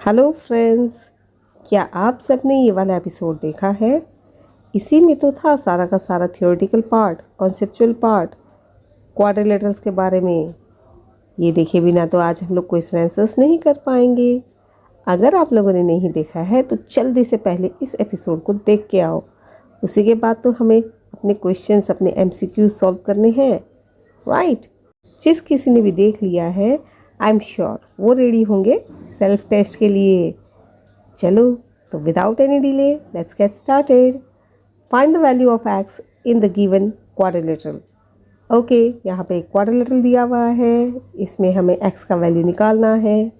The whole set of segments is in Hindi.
हेलो फ्रेंड्स, क्या आप सबने ये वाला एपिसोड देखा है? इसी में तो था सारा का सारा theoretical part, conceptual part, quadrilaterals के बारे में। ये देखे बिना तो आज हम लोग क्वेश्चन आंसर्स नहीं कर पाएंगे। अगर आप लोगों ने नहीं देखा है तो जल्दी से पहले इस एपिसोड को देख के आओ। उसी के बाद तो हमें अपने क्वेश्चंस, अपने MCQ सॉल्व करने हैं, राइट? जिस किसी ने भी देख लिया है, आई एम श्योर वो रेडी होंगे सेल्फ टेस्ट के लिए। चलो तो without any delay let's get started. Find the value of x in the given quadrilateral. Okay, यहाँ पे एक क्वाड्रिलेटरल दिया हुआ है, इसमें हमें एक्स का वैल्यू निकालना है।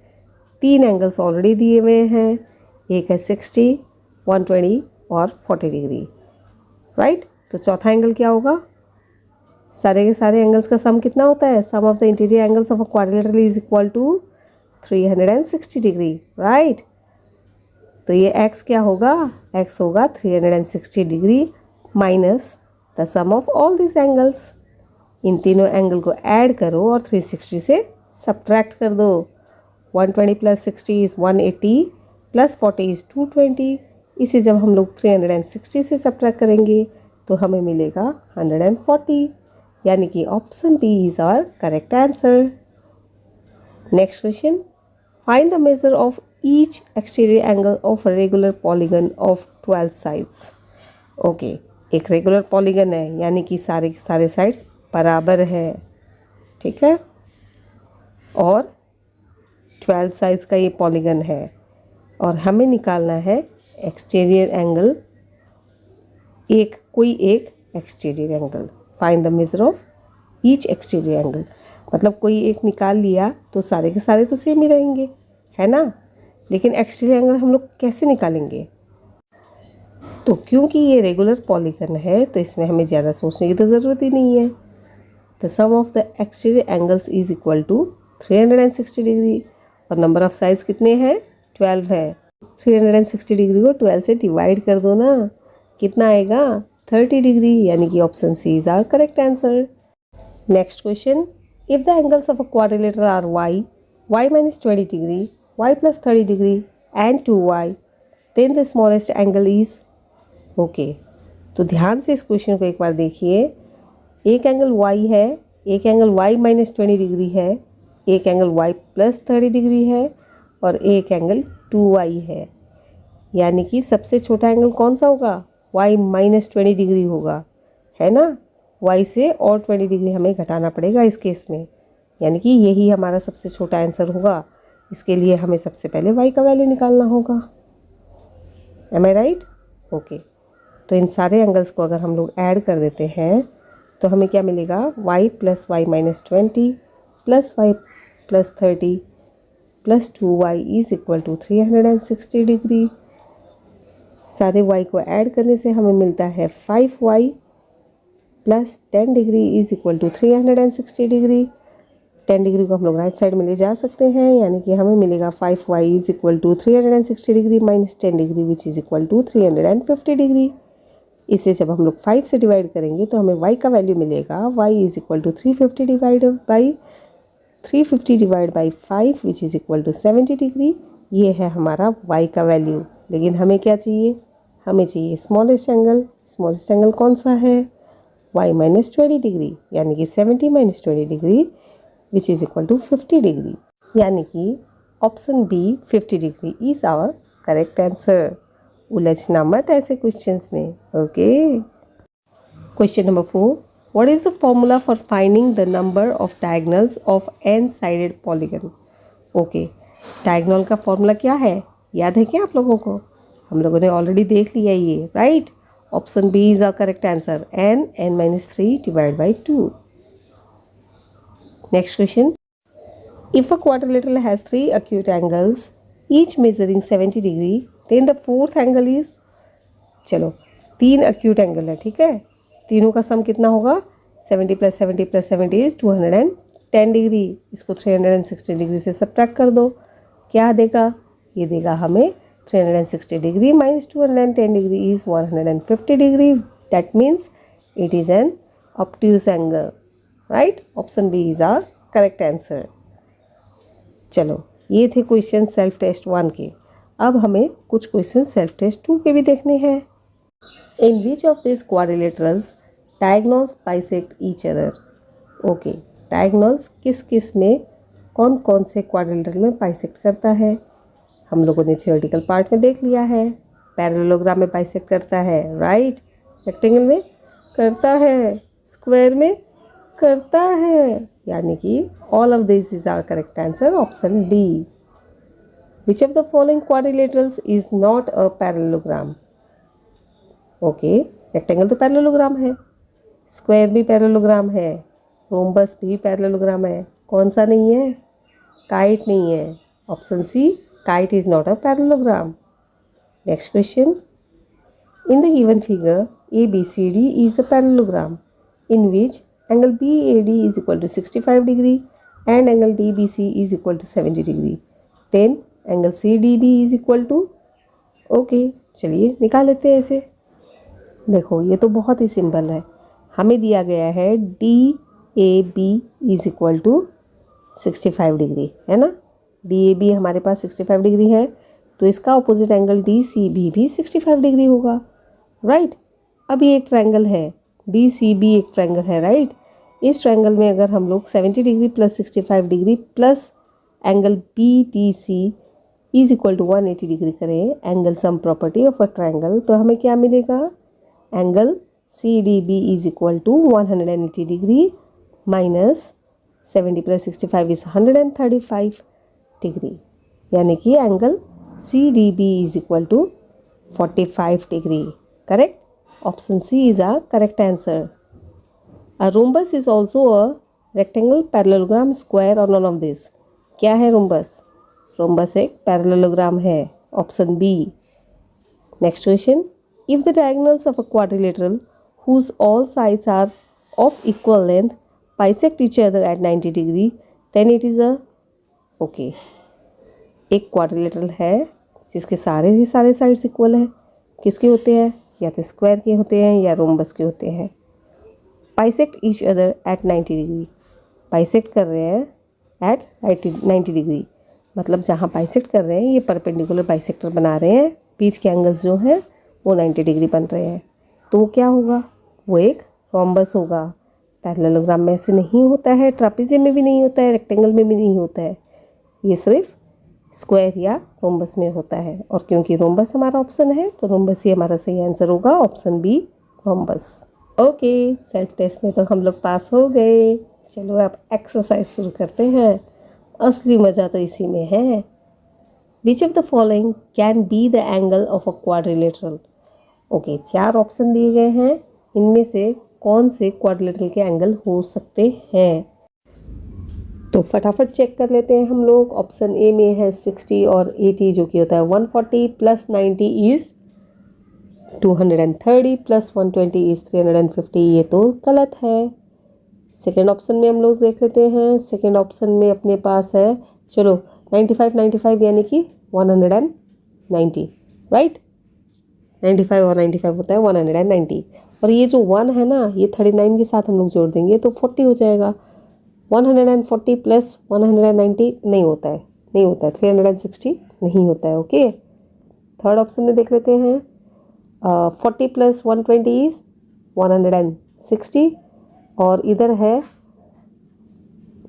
3 एंगल्स ऑलरेडी दिए हुए हैं, एक है 60, 120 और 40 डिग्री, राइट? तो चौथा एंगल क्या होगा? सारे के सारे एंगल्स का सम कितना होता है? Sum of the interior angles of a quadrilateral is equal to 360 degree, right? तो ये x क्या होगा? x होगा 360 degree minus the sum of all this angles. इन तीनों एंगल को ऐड करो और 360 से सब्ट्रैक्ट कर दो। 120 प्लस 60 इज़ 180 प्लस 40 इज़ 220। इसे जब हम लोग 360 से सब्ट्रैक्ट करेंगे तो हमें मिलेगा 140, यानी कि option B is our correct answer. Next question, find the measure of each exterior angle of regular polygon of 12 sides. Okay, एक रेगुलर पॉलीगन है, यानी कि सारे के सारे साइड्स बराबर है, ठीक है? और 12 साइड्स का ये पॉलीगन है और हमें निकालना है एक्सटीरियर एंगल, कोई एक exterior angle. Find the measure of each exterior angle, मतलब कोई एक निकाल लिया तो सारे के सारे तो सेम ही रहेंगे, है ना? लेकिन एक्सटीरियर एंगल हम लोग कैसे निकालेंगे? तो क्योंकि ये रेगुलर पॉलीगन है तो इसमें हमें ज़्यादा सोचने की तो ज़रूरत ही नहीं है। The sum of the exterior angles is equal to 360 degree और नंबर ऑफ साइड्स कितने हैं? 12 है। 360 डिग्री को 12 से डिवाइड कर दो ना, कितना आएगा? 30 डिग्री, यानी कि option C is our correct answer. Next question, if the angles of a quadrilateral are y minus 20 degree, y plus 30 degree and 2y, then the smallest angle is. Okay, तो ध्यान से इस क्वेश्चन को एक बार देखिए। एक एंगल y है, एक एंगल y minus 20 डिग्री है, एक एंगल y plus 30 डिग्री है और एक एंगल 2y है, यानी कि सबसे छोटा एंगल कौन सा होगा? y minus 20 डिग्री होगा, है ना? y से और 20 डिग्री हमें घटाना पड़ेगा इस केस में, यानी कि यही हमारा सबसे छोटा आंसर होगा। इसके लिए हमें सबसे पहले y का वैल्यू निकालना होगा। Am I right? ओके, तो इन सारे एंगल्स को अगर हम लोग ऐड कर देते हैं तो हमें क्या मिलेगा? y plus y minus 20 plus y plus 30 plus 2y is equal to 360 degree. सारे y को ऐड करने से हमें मिलता है 5y plus 10 degree is equal to 360 degree. 10 degree को हम लोग राइट साइड में ले जा सकते हैं, यानी कि हमें मिलेगा 5y is equal to 360 degree minus 10 degree which is equal to 350 degree. इसे जब हम लोग 5 से डिवाइड करेंगे तो हमें y का वैल्यू मिलेगा y is equal to 350 divide by 5 which is equal to 70 degree. ये है हमारा y का वैल्यू। लेकिन हमें क्या चाहिए? हमें चाहिए स्मॉलेस्ट एंगल। स्मॉलेस्ट एंगल कौन सा है? y माइनस 20 डिग्री, यानी कि 70 minus 20 degree which is equal to 50 degree, यानी कि option B 50 degree is our correct answer. उलझना मत ऐसे क्वेश्चंस में, okay? Question number 4, what is the formula for finding the number of diagonals of N sided polygon? Okay, diagonal का फॉर्मूला क्या है? याद है क्या आप लोगों को? हम लोगों ने ऑलरेडी देख लिया ये, right? Option B is our correct answer, n minus 3 divide by 2। Next question, if a quadrilateral has 3 acute angles each measuring 70 degree, then the fourth angle is. चलो, 3 acute एंगल है, ठीक है? तीनों का सम कितना होगा? 70 प्लस 70 प्लस 70 इज 210 डिग्री। इसको 360 डिग्री से सब्ट्रैक्ट कर दो, क्या देगा? ये देगा हमें 360 degree minus 210 degree is 150 degree. That means it is an obtuse angle, right? Option B is our correct answer. चलो ये थे क्वेश्चन सेल्फ टेस्ट 1 के। अब हमें कुछ क्वेश्चन सेल्फ टेस्ट 2 के भी देखने हैं। In which of this quadrilaterals diagonals bisect each other. Okay, diagonals किस किस में, कौन कौन से क्वाड्रिलेटरल में बाइसेक्ट करता है। हम लोगों ने थियोरेटिकल पार्ट में देख लिया है। पैरेललोग्राम में बाइसेक्ट करता है, राइट। रेक्टेंगल में करता है, स्क्वायर में करता है, यानी कि all of this is our correct answer, option D. Which of the following quadrilaterals is not a parallelogram. Okay, rectangle तो पैरेललोग्राम है, स्क्वायर भी पैरेललोग्राम है, रोम्बस भी पैरेललोग्राम है, कौन सा नहीं है? काइट नहीं है, option C, kite is not a parallelogram. Next question, in the given figure ABCD is a parallelogram in which angle BAD is equal to 65 degree and angle DBC is equal to 70 degree. Then angle CDB is equal to, okay चलिए निकाल लेते हैं ऐसे। देखो ये तो बहुत ही सिंपल है, हमें दिया गया है DAB is equal to 65 degree, है ना। DAB हमारे पास 65 डिग्री है, तो इसका ऑपोजिट एंगल DCB भी 65 डिग्री होगा, राइट। अब ये एक ट्रायंगल है, DCB एक ट्रायंगल है, राइट। इस ट्रायंगल में अगर हम लोग 70 degree plus 65 degree plus angle BDC is equal to 180 degree करें, angle sum property of a triangle, तो हमें क्या मिलेगा? Angle CDB is equal to 180 degree minus 70 plus 65 is 135 degree, यानी कि angle CDB is equal to 45 degree, correct. Option C is a correct answer. A rhombus is also a rectangle, parallelogram, square or none of this. क्या है rhombus? Rhombus एक parallelogram है, option B. Next question. If the diagonals of a quadrilateral whose all sides are of equal length bisect each other at 90 degree, then it is a, okay, एक quadrilateral है जिसके सारे साइड्स इक्वल है, किसके होते हैं? या तो स्क्वायर के होते हैं या रोम्बस के होते हैं। Bisect each other at 90 degree, bisect कर रहे हैं एट 90 डिग्री, मतलब जहाँ बाइसेक्ट कर रहे हैं ये परपेंडिकुलर बाइसेक्टर बना रहे हैं, बीच के एंगल्स जो हैं वो 90 डिग्री बन रहे हैं, तो वो क्या होगा? वो एक रोम्बस होगा। पैरेललोग्राम में ऐसे नहीं होता है, ट्रापेजियम में भी नहीं होता है, रेक्टेंगल में भी नहीं होता है, ये सिर्फ स्क्वायर या रोम्बस में होता है। और क्योंकि रोम्बस हमारा ऑप्शन है तो रोम्बस ही हमारा सही आंसर होगा, option B rhombus. Okay, self test में तो हम लोग पास हो गए। चलो अब एक्सरसाइज शुरू करते हैं, असली मज़ा तो इसी में है। विच of the following can be the angle of a quadrilateral. Okay, 4 option दिए गए हैं, इनमें से कौन से क्वाड्रिलेटरल के एंगल हो सकते हैं? तो फटाफट चेक कर लेते हैं हम लोग। ऑप्शन ए में है 60 और 80 जो कि होता है 140 प्लस 90 इज़ 230 प्लस 120 इज़ 350, ये तो गलत है। सेकेंड ऑप्शन में हम लोग देख लेते हैं। सेकेंड ऑप्शन में अपने पास है, चलो 95 यानी कि 190, राइट। 95 और 95 होता है 190, और ये जो 1 है ना, ये 39 के साथ हम लोग जोड़ देंगे तो 40 हो जाएगा। 140 प्लस 190 नहीं होता है, 360 नहीं होता है, ओके। थर्ड ऑप्शन में देख लेते हैं, 40 प्लस 120 इज़ 160, और इधर है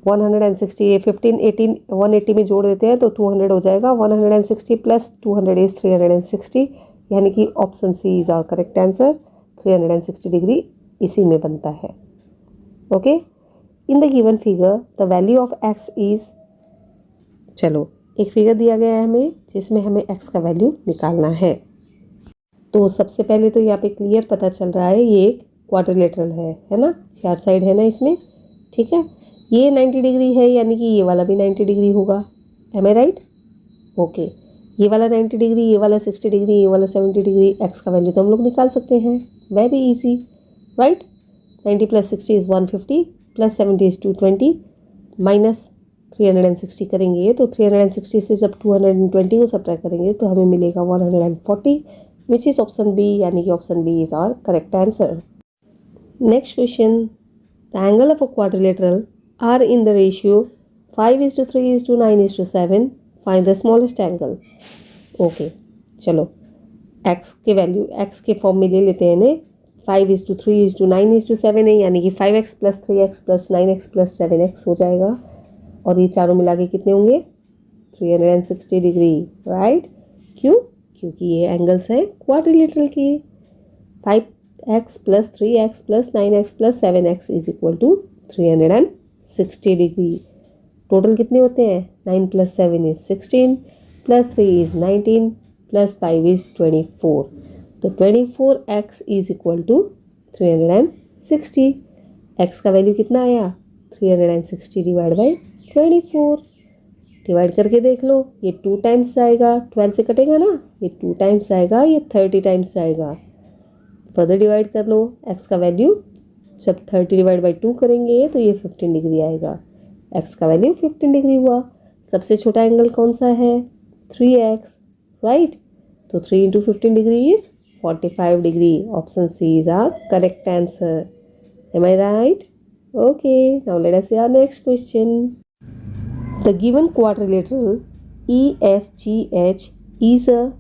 160, ये 15 18 180 में जोड़ देते हैं तो 200 हो जाएगा। 160 प्लस 200 इज़ 360, यानी कि option C is our correct answer. 360 degree इसी में बनता है, okay. In the given figure the value of x is, चलो एक फिगर दिया गया है हमें जिसमें हमें एक्स का वैल्यू निकालना है। तो सबसे पहले तो यहाँ पे क्लियर पता चल रहा है ये एक क्वाड्रिलेटरल है ना, 4 साइड है ना इसमें, ठीक है। ये 90 डिग्री है, यानी कि ये वाला भी 90 डिग्री होगा, एम आई राइट? ओके, ये वाला 90 डिग्री, ये वाला 60 डिग्री, ये वाला 70 डिग्री, एक्स का वैल्यू तो हम लोग निकाल सकते हैं, very easy, right. 90 plus 60 is 150 plus 70 is 220 minus 360 करेंगे तो 360 से जब 220 को सब्ट्रैक्ट करेंगे तो हमें मिलेगा 140, विच इज़ ऑप्शन बी, यानी कि option B is our correct answer. Next question, the angle of a quadrilateral are in the ratio 5:3:9:7 find the smallest angle. Okay चलो x के वैल्यू x के फॉर्म में ले लेते हैं इन्हें। 5:3:9:7 है, यानी कि 5x + 3x + 9x + 7x हो जाएगा। और ये चारों मिला के कितने होंगे? 360 डिग्री, राइट। क्यों? क्योंकि ये एंगल्स हैं क्वाड्रिलेटरल के। 5x + 3x + 9x + 7x = 360 degree. Total कितने होते हैं? 9 + 7 = 16 + 3 = 19 + 5 = 24। तो 24x = 360। x का वैल्यू कितना आया? 360 / 24। डिवाइड करके देख लो, ये 2 टाइम्स जाएगा, 12 से कटेगा ना, ये 2 टाइम्स जाएगा, ये 30 टाइम्स जाएगा। फर्दर डिवाइड कर लो, x का वैल्यू जब 30 / 2 करेंगे तो ये 15 डिग्री आएगा। x का वैल्यू 15 डिग्री हुआ। सबसे छोटा एंगल कौन सा है? 3x, right. तो 3 × 15 degree is 45 degree. Option C is our correct answer. Am I right? Okay, now let us see our next question. The given quadrilateral EFGH is a,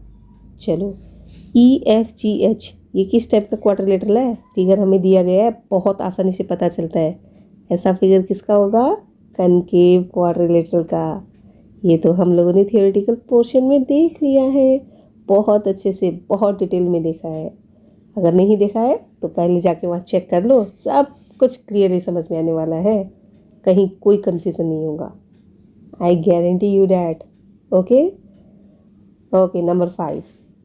चलो EFGH ये किस टाइप का क्वाड्रिलेटरल है? फिगर हमें दिया गया है, बहुत आसानी से पता चलता है। ऐसा फिगर किसका होगा? कनकेव क्वाड्रिलेटरल का। ये तो हम लोगों ने थियोरेटिकल पोर्शन में देख लिया है, बहुत अच्छे से, बहुत डिटेल में देखा है। अगर नहीं देखा है तो पहले जाके वहाँ चेक कर लो, सब कुछ क्लियरली समझ में आने वाला है, कहीं कोई कन्फ्यूज़न नहीं होगा। I guarantee you that. Okay? Okay, number 5.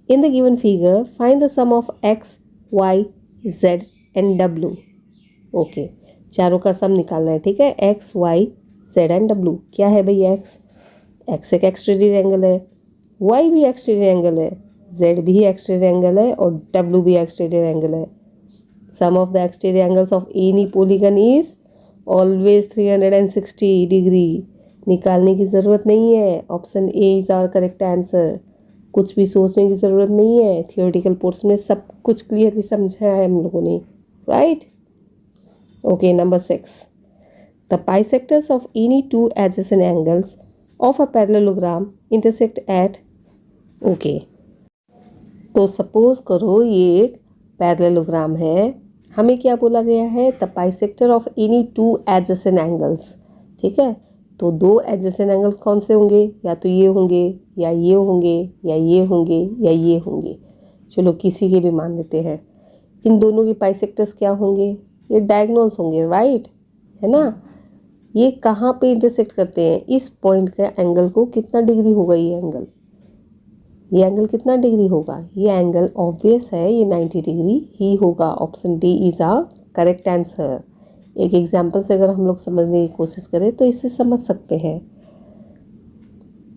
In the given figure, find the sum of x, y, z and w. Okay, चारों का सम निकालना है, ठीक है। x, y, z and w। क्या है भाई x? x एक एक्सटीरियर एंगल है, y भी एक्सटीरियर एंगल है, z भी एक्सटीरियर एंगल है और w भी एक्सटीरियर एंगल है। Sum of the exterior angles of any polygon is always 360 degree. निकालने की ज़रूरत नहीं है, option A is our correct answer. कुछ भी सोचने की ज़रूरत नहीं है, थियोरेटिकल पोर्शन में सब कुछ क्लियरली समझाया है हम लोगों ने, right. Okay, number 6। The bisectors of any 2 adjacent angles of a parallelogram intersect at. Okay, तो सपोज करो ये एक पैरेललोग्राम है, हमें क्या बोला गया है? The bisector of any 2 adjacent angles, ठीक है। तो 2 एडजेसेंट एंगल्स कौन से होंगे? या तो ये होंगे, या ये होंगे, या ये होंगे, या ये होंगे। चलो किसी के भी मान लेते हैं। इन दोनों के बाइसेक्टर्स क्या होंगे? ये डायगोनल्स होंगे, राइट, है ना। ये कहाँ पे इंटरसेक्ट करते हैं? इस पॉइंट का एंगल को कितना डिग्री होगा? ये एंगल कितना डिग्री होगा? ये एंगल ऑब्वियस है, ये 90 डिग्री ही होगा। Option D is our correct answer. एक एग्जांपल से अगर हम लोग समझने की कोशिश करें तो इससे समझ सकते हैं।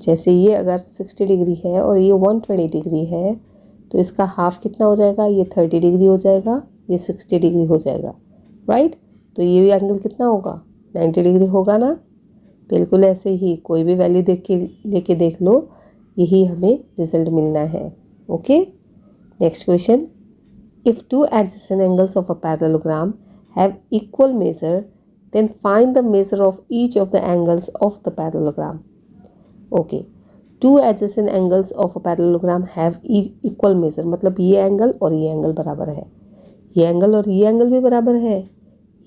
जैसे ये अगर 60 डिग्री है और ये 120 डिग्री है, तो इसका हाफ कितना हो जाएगा? ये 30 डिग्री हो जाएगा, ये 60 डिग्री हो जाएगा, राइट। तो ये एंगल कितना होगा? 90 डिग्री होगा ना। बिल्कुल ऐसे ही कोई भी वैल्यू लेके देख लो, यही हमें रिजल्ट मिलना है। Okay, next question. If 2 adjacent angles of a parallelogram have equal measure, then find the measure of each of the angles of the parallelogram. Okay, 2 adjacent angles of a parallelogram have equal measure, मतलब ये एंगल और ये एंगल बराबर है, ये एंगल और ये एंगल भी बराबर है,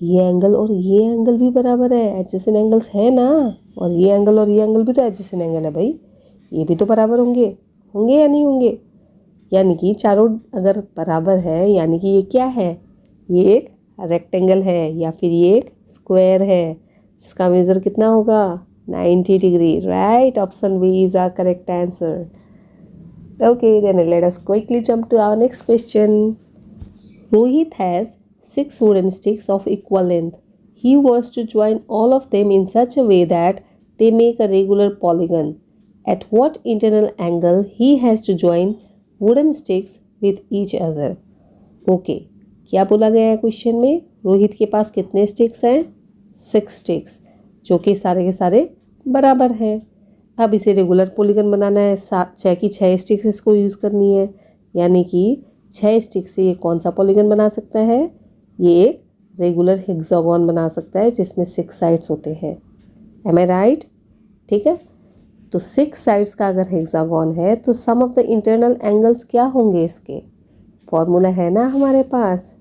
ये एंगल और ये एंगल भी बराबर है। एडजेसेंट एंगल्स है ना, और ये एंगल और ये एंगल भी तो एडजेसेंट एंगल है भाई, ये भी तो बराबर होंगे या नहीं होंगे? यानी कि चारों अगर बराबर है, यानी कि ये क्या है? ये एक रेक्टेंगल है या फिर ये एक स्क्वायर है, जिसका मेजर कितना होगा? 90 degree, right. Option B is our correct answer. Okay, then let us quickly jump to our next question. Rohit has 6 wooden sticks of equal length. He wants to join all of them in such a way that they make a regular polygon. At what internal angle he has to join wooden sticks with each other? Okay, क्या बोला गया है क्वेश्चन में? रोहित के पास कितने स्टिक्स हैं? 6 स्टिक्स, जो कि सारे के सारे बराबर हैं। अब इसे रेगुलर पॉलीगन बनाना है, 6 की 6 स्टिक्स इसको यूज़ करनी है, यानी कि 6 स्टिक से ये कौन सा पॉलीगन बना सकता है? ये एक रेगुलर हेक्सागोन बना सकता है जिसमें 6 साइड्स होते हैं। M I right? ठीक है, तो 6 साइड्स का अगर हेक्सागोन है तो sum of the internal angles क्या होंगे इसके? फॉर्मूला है ना हमारे पास,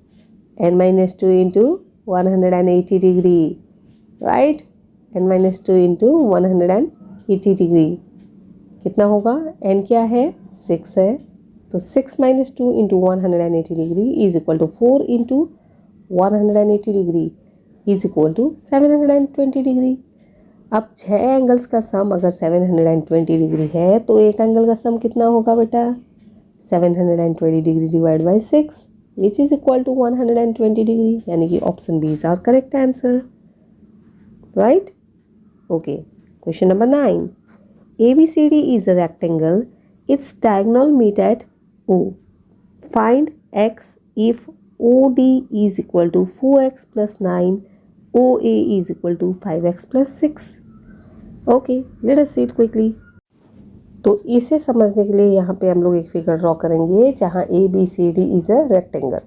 n-2 into 180 degree, right? n-2 into 180 degree कितना होगा? n क्या है? 6 है, तो 6 - 2 into 180 degree is equal to 4 into 180 degree is equal to 720 degree. अब 6 एंगल्स का सम अगर 720 डिग्री है तो एक एंगल का सम कितना होगा बेटा? 720 degree divide by 6 which is equal to 120 degree, यानी कि option B is our correct answer, right? Okay, question number 9. ABCD is a rectangle. Its diagonal meet at O. Find x if OD is equal to 4x plus 9, OA is equal to 5x plus 6. Okay, let us see it quickly. तो इसे समझने के लिए यहाँ पे हम लोग एक फिगर ड्रॉ करेंगे जहाँ ABCD is a rectangle.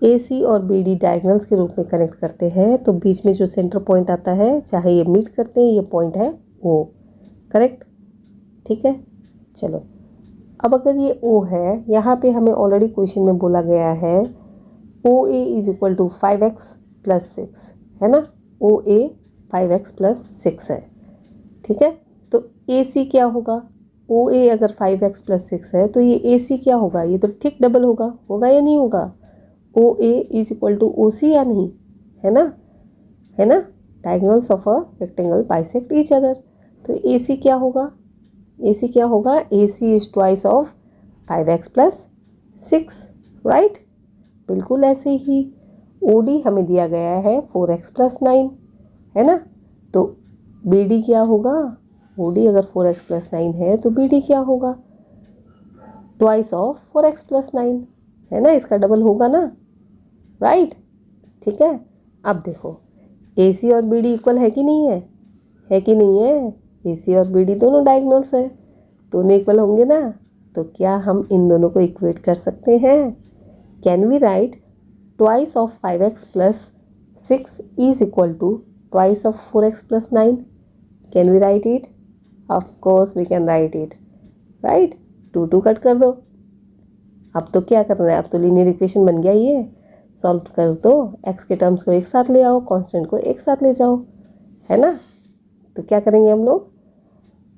AC और BD डायगोनल्स के रूप में कनेक्ट करते हैं, तो बीच में जो सेंटर पॉइंट आता है, चाहे ये मीट करते हैं, ये पॉइंट है O, करेक्ट? ठीक है, चलो अब अगर ये O है, यहाँ पे हमें ऑलरेडी क्वेश्चन में बोला गया है OA is equal to 5x plus 6, है ना? OA 5x प्लस 6 है, ठीक है? तो AC क्या होगा? OA अगर 5x प्लस 6 है तो ये AC क्या होगा? ये तो ठीक डबल होगा, होगा या नहीं होगा? OA is equal to OC या नहीं, है ना? है ना? Diagonals of a rectangle bisect each other, तो AC क्या होगा? AC क्या होगा? AC is twice of 5x plus 6, right? बिल्कुल ऐसे ही OD हमें दिया गया है 4x प्लस 9, है ना? तो BD क्या होगा? OD अगर 4x प्लस 9 है तो BD क्या होगा? ट्वाइस ऑफ 4x प्लस 9, है ना? इसका डबल होगा ना, राइट? ठीक है, अब देखो AC और BD इक्वल है कि नहीं है? है कि नहीं है? AC और BD दोनों डायगोनल्स है, दोनों इक्वल होंगे ना, तो क्या हम इन दोनों को इक्वेट कर सकते हैं? Can we write twice of 5x plus 6 is equal to twice of 4x plus 9? Can we write it? Of course we can write it, right? 2 cut कर दो। अब तो क्या करना है? अब तो लीनियर इक्वेशन बन गया, ये सॉल्व कर दो, x के टर्म्स को एक साथ ले आओ, कांस्टेंट को एक साथ ले जाओ, है ना? तो क्या करेंगे हम लोग?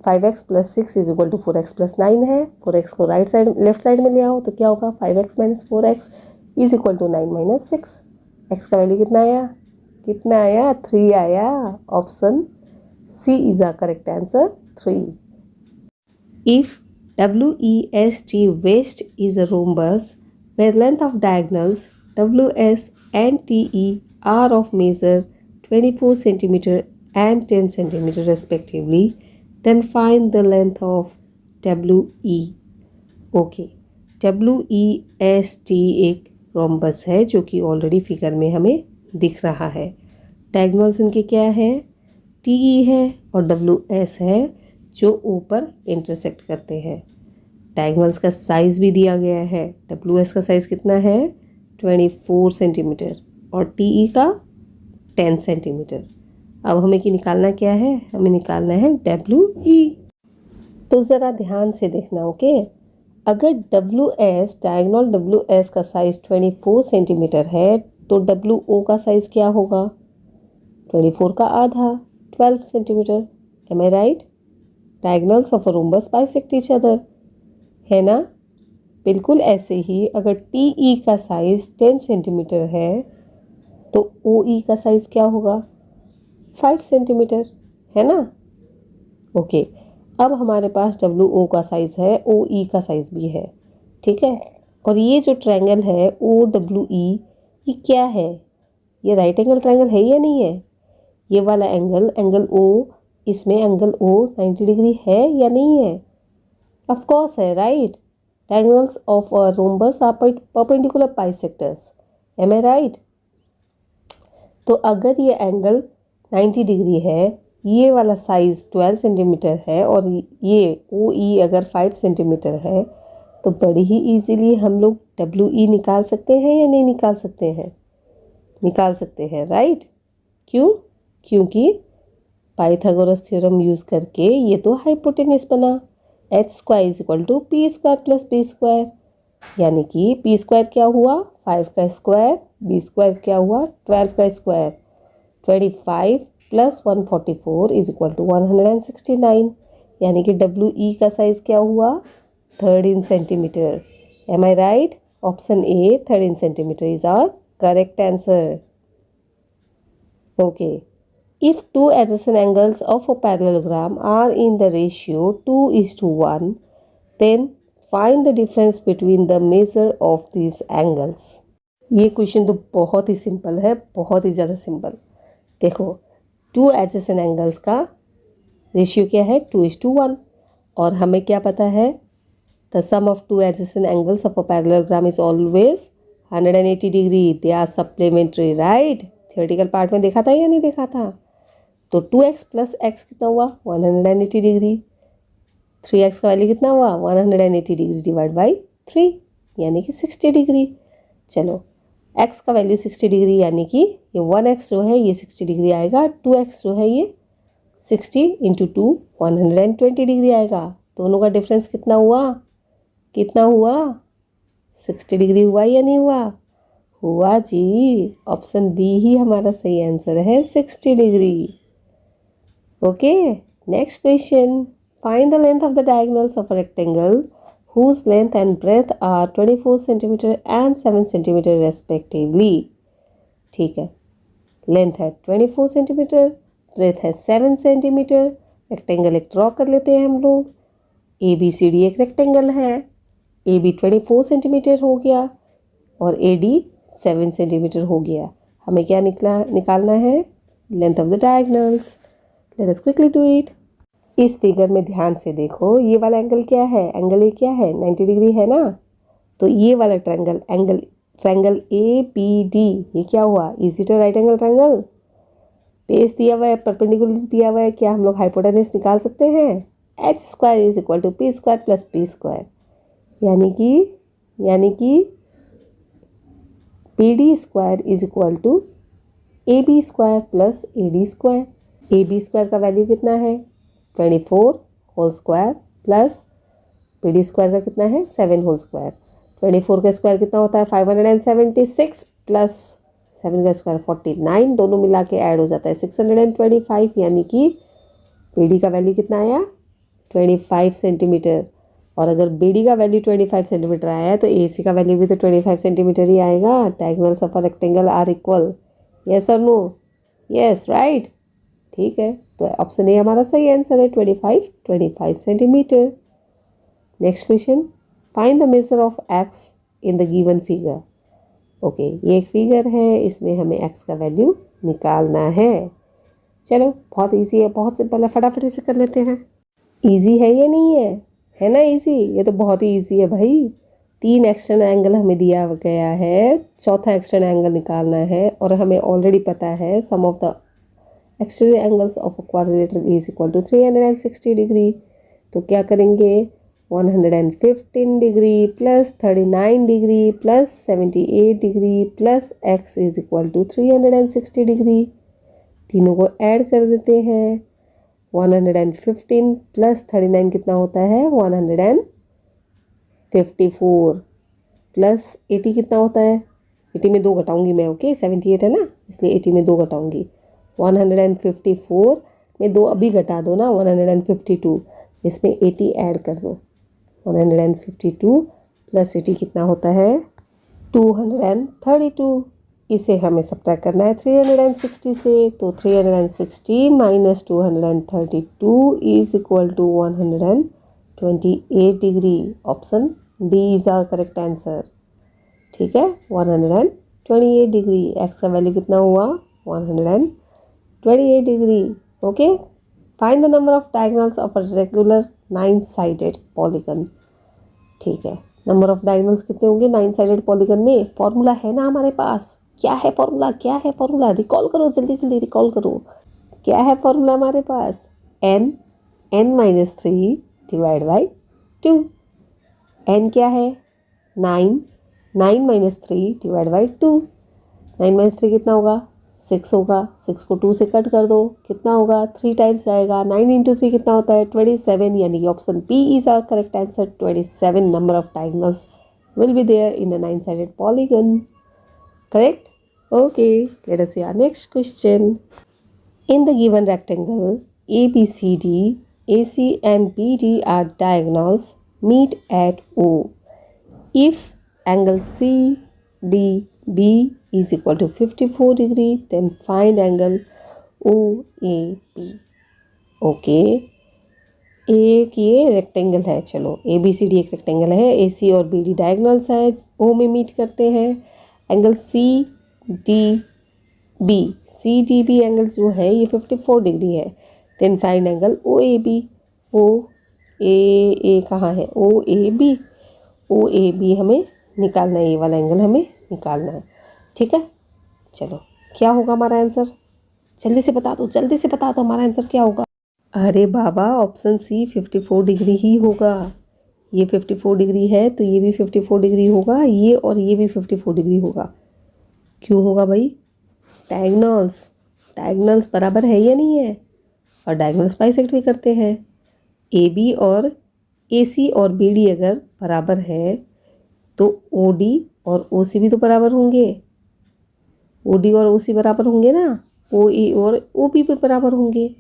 5x plus 6 is equal to 4x plus 9 है, 4x को राइट साइड लेफ्ट साइड में ले आओ तो क्या होगा? 5x minus 4x is equal to 9 minus 6। x का वैल्यू कितना आया? कितना आया? 3 आया। Option C is our correct answer, 3। If WEST west is a rhombus where length of diagonals WS and TE are of measure 24 cm and 10 cm respectively, then find the length of WE. Okay, WEST एक रोम्बस है जो कि ऑलरेडी फिगर में हमें दिख रहा है। डायगोनल्स इनके क्या है? TE है और WS है जो ऊपर इंटरसेक्ट करते हैं। डायगोनल्स का साइज़ भी दिया गया है। WS का साइज़ कितना है? 24 सेंटीमीटर और TE का 10 सेंटीमीटर। अब हमें कि निकालना क्या है? हमें निकालना है WE। तो ज़रा ध्यान से देखना, ओके? अगर WS डायगोनल WS का साइज़ 24 सेंटीमीटर है तो WO का साइज़ क्या होगा? 24 का आधा, 12 centimetre. Am I right? Diagonals of a rhombus bisect each other, है ना? बिल्कुल ऐसे ही अगर TE का साइज़ 10 सेंटीमीटर है तो OE का साइज़ क्या होगा? 5 सेंटीमीटर, है ना? ओके, अब हमारे पास WO का साइज़ है, OE का साइज़ भी है, ठीक है? और ये जो ट्रायंगल है OWE, ये क्या है? ये राइट एंगल ट्रायंगल है या नहीं है? ये वाला एंगल O, इसमें एंगल O 90 डिग्री है या नहीं है? ऑफ कोर्स है, right? Diagonals of a rhombus are perpendicular bisectors, am I right? तो अगर ये एंगल 90 डिग्री है, ये वाला साइज़ 12 सेंटीमीटर है और ये OE अगर 5 सेंटीमीटर है, तो बड़ी ही इजीली हम लोग WE निकाल सकते हैं या नहीं निकाल सकते हैं? निकाल सकते हैं, राइट? क्यों? क्योंकि पाइथागोरस थ्योरम यूज़ करके ये तो हाइपोटेन्यूस बना, H square is equal to P square plus B square, यानी कि पी स्क्वायर क्या हुआ 5 का स्क्वायर, बी स्क्वायर क्या हुआ 12 का square, 25 plus 144 is equal to 169, यानी कि डब्ल्यू ई का साइज क्या हुआ 13 centimetre. Am I right? Option A 13 centimetre is our correct answer. Okay, if two adjacent angles of a parallelogram are in the ratio 2:1, then find the difference between the measure of these angles। ये क्वेश्चन तो बहुत ही सिंपल है, बहुत ही ज़्यादा सिंपल। देखो, टू एडजेसेंट एंगल्स का रेशियो क्या है 2:1, और हमें क्या पता है the sum of two adjacent angles of a parallelogram is always 180 degree. They are supplementary, right? Theoretical part में देखा था या नहीं देखा था? तो 2x प्लस x कितना हुआ 180 डिग्री, 3x का वैल्यू कितना हुआ 180 डिग्री डिवाइड बाई 3, यानी कि 60 डिग्री। चलो, x का वैल्यू 60 डिग्री, यानी कि ये 1x जो है ये 60 डिग्री आएगा, 2x जो है ये 60 इंटू 2 120 डिग्री आएगा। दोनों का डिफरेंस कितना हुआ 60 डिग्री हुआ या नहीं हुआ? हुआ जी। ऑप्शन बी ही हमारा सही आंसर है, 60 degree. Okay, next question, find the length of the diagonals of a rectangle whose length and breadth are 24 cm and 7 cm respectively। ठीक है, लेंथ है 24 सेंटीमीटर, ब्रेथ है 7 सेंटीमीटर। रेक्टेंगल एक ड्रॉ कर लेते हैं हम लोग। ए बी सी डी एक रेक्टेंगल है, ए बी 24 सेंटीमीटर हो गया और ए डी 7 सेंटीमीटर हो गया। हमें क्या निकालना है? Length of the diagonals. Late us quickly do it. इस फिगर में ध्यान से देखो, ये वाला एंगल क्या है? एंगल ये क्या है 90 डिग्री है ना। तो ये वाला ट्रायंगल ए बी डी ये क्या हुआ? Is it a right angle triangle? Base दिया हुआ है, परपेंडिकुलर दिया हुआ है, क्या हम लोग हाइपोटेन्यूस निकाल सकते हैं? H square is equal to P square plus B square, यानी कि P D square is equal to A B square plus A D square. A B square का वैल्यू कितना है 24 whole square plus P D square का कितना है 7 होल स्क्वायर। 24 का स्क्वायर कितना होता है 576 प्लस 7 का स्क्वायर 49, दोनों मिला के ऐड हो जाता है 625, यानी कि पी डी का वैल्यू कितना आया 25 सेंटीमीटर। और अगर बी डी का वैल्यू 25 सेंटीमीटर आया है तो ए सी का वैल्यू भी तो 25 सेंटीमीटर ही आएगा। Diagonals of a rectangle are equal, yes और नो? Yes, right. ठीक है, तो ऑप्शन ए हमारा सही आंसर है 25 centimetre. Next question, find the measure of x in the given figure. Okay, ये एक फिगर है, इसमें हमें एक्स का वैल्यू निकालना है। चलो, बहुत इजी है, बहुत सिंपल है, फटाफट इसे कर लेते हैं। इजी है या नहीं है ना इजी? ये तो बहुत ही इजी है भाई। 3 एक्सटर्नल एंगल हमें दिया गया है, चौथा एक्सटर्नल एंगल निकालना है, और हमें ऑलरेडी पता है sum of the exterior angles of a quadrilateral is equal to 360 degree. तो क्या करेंगे 115 degree plus 39 degree plus 78 degree plus x is equal to 360 degree. तीनों को ऐड कर देते हैं। 115 प्लस 39 कितना होता है 154 प्लस 80 कितना होता है? 80 में 2 घटाऊंगी मैं, ओके 78 है ना, इसलिए 80 में 2 घटाऊंगी। 154 में 2 अभी घटा दो ना 152, इसमें 80 ऐड कर दो। 152 प्लस 80 कितना होता है 232। इसे हमें सब्ट्रैक्ट करना है 360 से, तो 360 minus 232 is equal to 128 degree. Option D is our correct answer. ठीक है, 128 डिग्री। एक्स का वैल्यू कितना हुआ 128 degree. Okay, find the number of diagonals of a regular 9 sided polygon. ठीक है, नंबर ऑफ डायगोनल्स कितने होंगे 9 साइडेड पॉलीगन में? फॉर्मूला है ना हमारे पास। क्या है फॉर्मूला? रिकॉल करो, जल्दी रिकॉल करो। क्या है फॉर्मूला हमारे पास? n minus 3 divide by 2। n क्या है 9 माइनस 3 डिवाइड बाई 2। 9 माइनस 3 कितना होगा 6 होगा, 6 को 2 से कट कर दो, कितना होगा 3 टाइम्स आएगा, 9 इंटू 3 कितना होता है 27, यानी कि option B is our correct answer. 27 number of diagonals will be there in a 9-sided polygon. Correct? Okay, let us see our next question. In the given rectangle ABCD, AC and BD are diagonals meet at O. If angle CDB is equal to 54 degree, then find angle OAB. Okay. एक ये रेक्टेंगल है, चलो ए बी सी डी एक रेक्टेंगल है, ए सी और बी डी डायगोनल्स है, ओ में मीट करते हैं। Angle C D B angle जो है ये 54 डिग्री है। Then find angle O A B. O A कहाँ है, ओ ए बी हमें निकालना है, ये वाला एंगल हमें निकालना है। ठीक है, चलो क्या होगा हमारा आंसर, जल्दी से बता दो हमारा आंसर क्या होगा। अरे बाबा, ऑप्शन सी 54 डिग्री ही होगा। ये 54 डिग्री है तो ये भी 54 डिग्री होगा, ये और ये भी 54 डिग्री होगा। क्यों होगा भाई, डायगोनल्स बराबर है या नहीं है, और डायगोनल्स बाइसेक्ट भी करते हैं। ए बी और ए सी और बी डी अगर बराबर है तो ओ डी और ओ सी भी तो बराबर होंगे, ओ डी और ओ सी बराबर होंगे ना, ओ ए और ओ बी भी बराबर होंगे।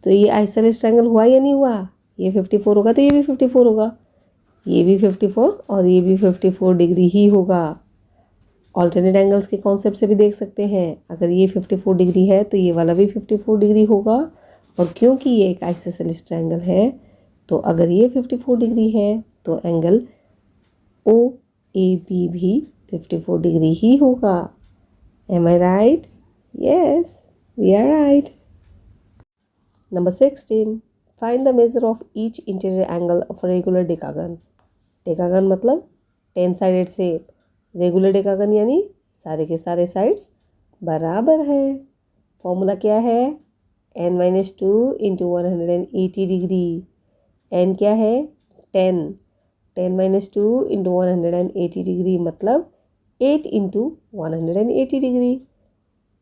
तो ये आइसोसेलेस ट्रायंगल हुआ या नहीं हुआ, ये 54 होगा तो ये भी 54 होगा, ये भी 54 और ये भी 54 डिग्री ही होगा। ऑल्टरनेट एंगल्स के कॉन्सेप्ट से भी देख सकते हैं, अगर ये 54 डिग्री है तो ये वाला भी 54 डिग्री होगा, और क्योंकि ये एक आइसोसेलेस ट्रायंगल है तो अगर ये 54 डिग्री है तो एंगल ओ ए बी भी 54 डिग्री ही होगा। Am I right? Yes, we are right. Number 16. Find the measure of each interior angle of a regular decagon. Decagon मतलब 10-sided shape. रेगुलर डेकागन यानी सारे के सारे साइड्स बराबर हैं। फॉर्मूला क्या है, n-2 इंटू 180 डिग्री। n क्या है 10, 10-2 इंटू 180 डिग्री मतलब 8 इंटू 180 डिग्री।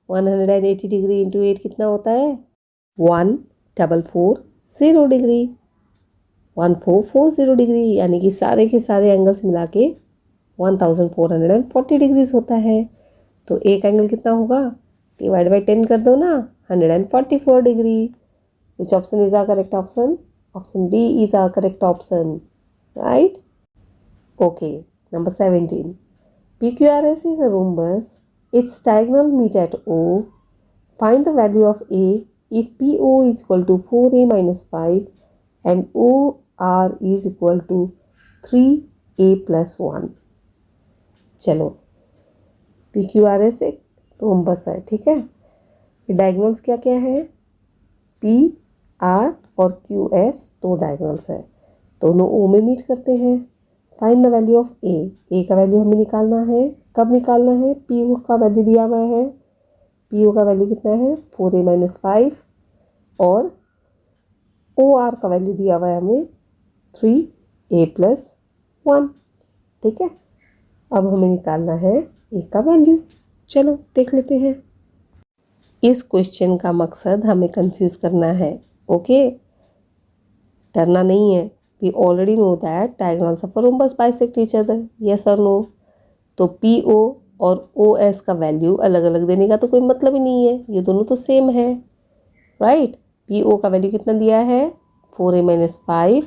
180 डिग्री इंटू 8 कितना होता है 1440 डिग्री, 1440 डिग्री, यानी कि सारे के सारे एंगल्स मिला के 1440 डिग्रीज होता है। तो एक एंगल कितना होगा, डिवाइड बाई 10 कर दो ना, 144 degree. Which option is our correct option, option B is our correct option, right. Okay, number 17. PQRS is a rhombus, its diagonal meet at O. Find the value of A if PO is equal to 4A minus 5 and OR is equal to 3A plus 1. चलो, PQRS एक रोम्बस है, ठीक है। डायगोनल्स क्या क्या है, P, R और QS दो डायगोनल्स है, दोनों O में मीट करते हैं। Find the value of A का वैल्यू हमें निकालना है। कब निकालना है, PO का वैल्यू दिया हुआ है, PO का वैल्यू कितना है 4A minus 5 और OR का वैल्यू दिया हुआ है हमें 3A plus 1, ठीक है। अब हमें निकालना है A का वैल्यू, चलो देख लेते हैं। इस क्वेश्चन का मकसद हमें कंफ्यूज करना है, ओके, डरना नहीं है। We already know that diagonals of a rhombus bisect each other, yes और नो। तो PO और OS का वैल्यू अलग अलग देने का तो कोई मतलब ही नहीं है, ये दोनों तो सेम है, राइट। PO का वैल्यू कितना दिया है 4A minus 5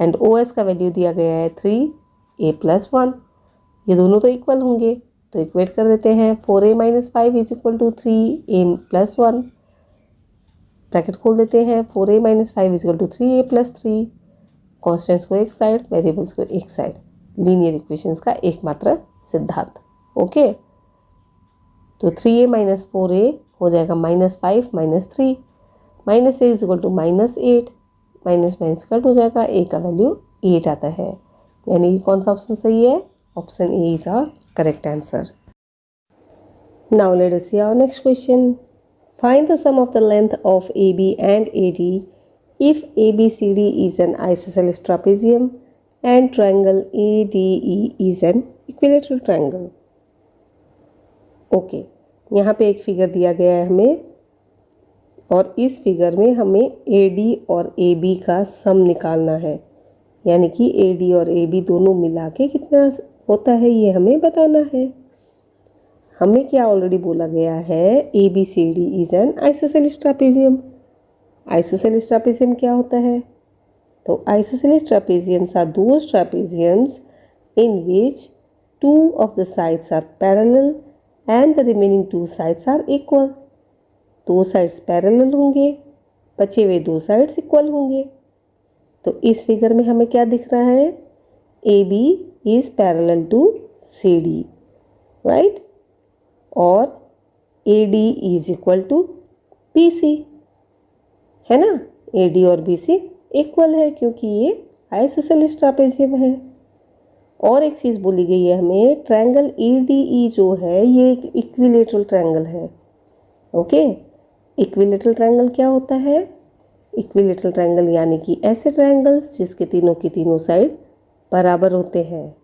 एंड OS का वैल्यू दिया गया है 3A plus 1, ये दोनों तो इक्वल होंगे, तो इक्वेट कर देते हैं। 4A minus 5 is equal to 3A plus 1, bracket खोल देते हैं। 4A minus 5 is equal to 3A plus 3, constants को एक साइड, वेरिएबल्स को एक साइड, लीनियर इक्वेशंस का एकमात्र सिद्धांत, ओके। तो 3A minus 4A हो जाएगा -5 - 3, -A is equal to -8, minus cut हो जाएगा, A का वैल्यू 8 आता है, यानी कि कौन सा ऑप्शन सही है, option A is our correct answer. Now let us see our next question. Find the sum of the length of AB and AD if ABCD is an isosceles trapezium and triangle ADE is an equilateral triangle. Okay, यहाँ पे एक फिगर दिया गया है हमें, और इस फिगर में हमें AD और AB का सम निकालना है, यानी कि AD और AB दोनों मिला के कितना होता है ये हमें बताना है। हमें क्या ऑलरेडी बोला गया है, ABCD is an isosceles trapezium. Isosceles trapezium क्या होता है? तो isosceles trapeziums are those trapeziums in which two of the sides are parallel and the remaining two sides are equal। दो साइड्स पैरेलल होंगे, बचे हुए दो साइड्स इक्वल होंगे। तो इस फिगर में हमें क्या दिख रहा है, AB is parallel to CD, right, और AD is equal to BC, है ना। AD और BC इक्वल है क्योंकि ये आइसोसेलेस ट्रापेजियम है। और एक चीज़ बोली गई है हमें, ट्रायंगल ADE जो है ये एक इक्विलेटरल ट्रायंगल है। ओके, इक्विलेटरल ट्रायंगल क्या होता है? इक्विलेटरल ट्रायंगल यानी कि ऐसे ट्रायंगल्स जिसके तीनों की तीनों साइड बराबर होते हैं।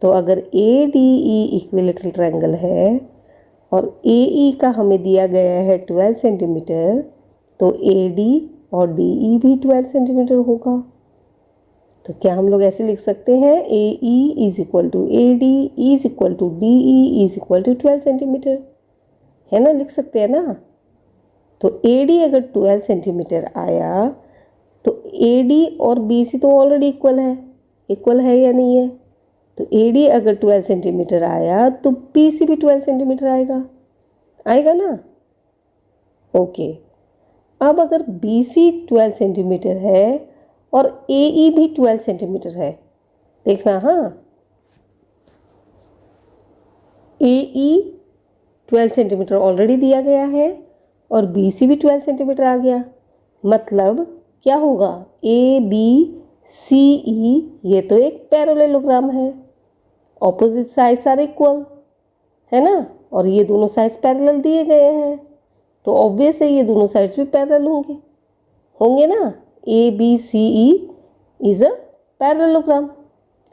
तो अगर ADE इक्विलेटरल ट्रायंगल है और AE का हमें दिया गया है 12 सेंटीमीटर, तो AD और DE भी 12 सेंटीमीटर होगा। तो क्या हम लोग ऐसे लिख सकते हैं, AE is equal to AD is equal to DE is equal to 12 centimetre, है ना, लिख सकते हैं ना। तो AD अगर 12 सेंटीमीटर आया तो AD और BC तो ऑलरेडी इक्वल है या नहीं है? तो AD अगर 12 सेंटीमीटर आया तो BC भी 12 सेंटीमीटर आएगा ना। ओके, अब अगर BC 12 सेंटीमीटर है और AE भी 12 सेंटीमीटर है, देखना हाँ, AE 12 सेंटीमीटर ऑलरेडी दिया गया है और BC भी 12 सेंटीमीटर आ गया। मतलब क्या होगा, ABCE ये तो एक पैरेललोग्राम है, ऑपोजिट साइड्स आर इक्वल, है ना, और ये दोनों साइड्स पैरेलल दिए गए हैं, तो ऑब्वियस है ये दोनों साइड्स भी पैरेलल होंगे ना। ABCE is a parallelogram,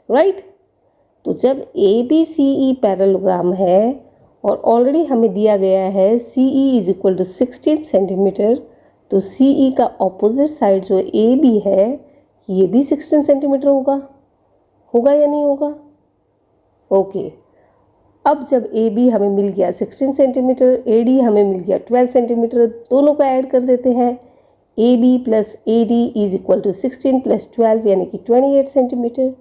right. तो जब ABCE पैरेललोग्राम है और ऑलरेडी हमें दिया गया है CE is equal to 16 centimetre, तो CE का ऑपोजिट साइड जो AB है ये भी 16 सेंटीमीटर होगा या नहीं होगा? ओके, अब जब AB हमें मिल गया 16 सेंटीमीटर, AD हमें मिल गया 12 सेंटीमीटर, दोनों को ऐड कर देते हैं। AB plus AD is equal to 16 plus 12 यानी कि 28 centimetre.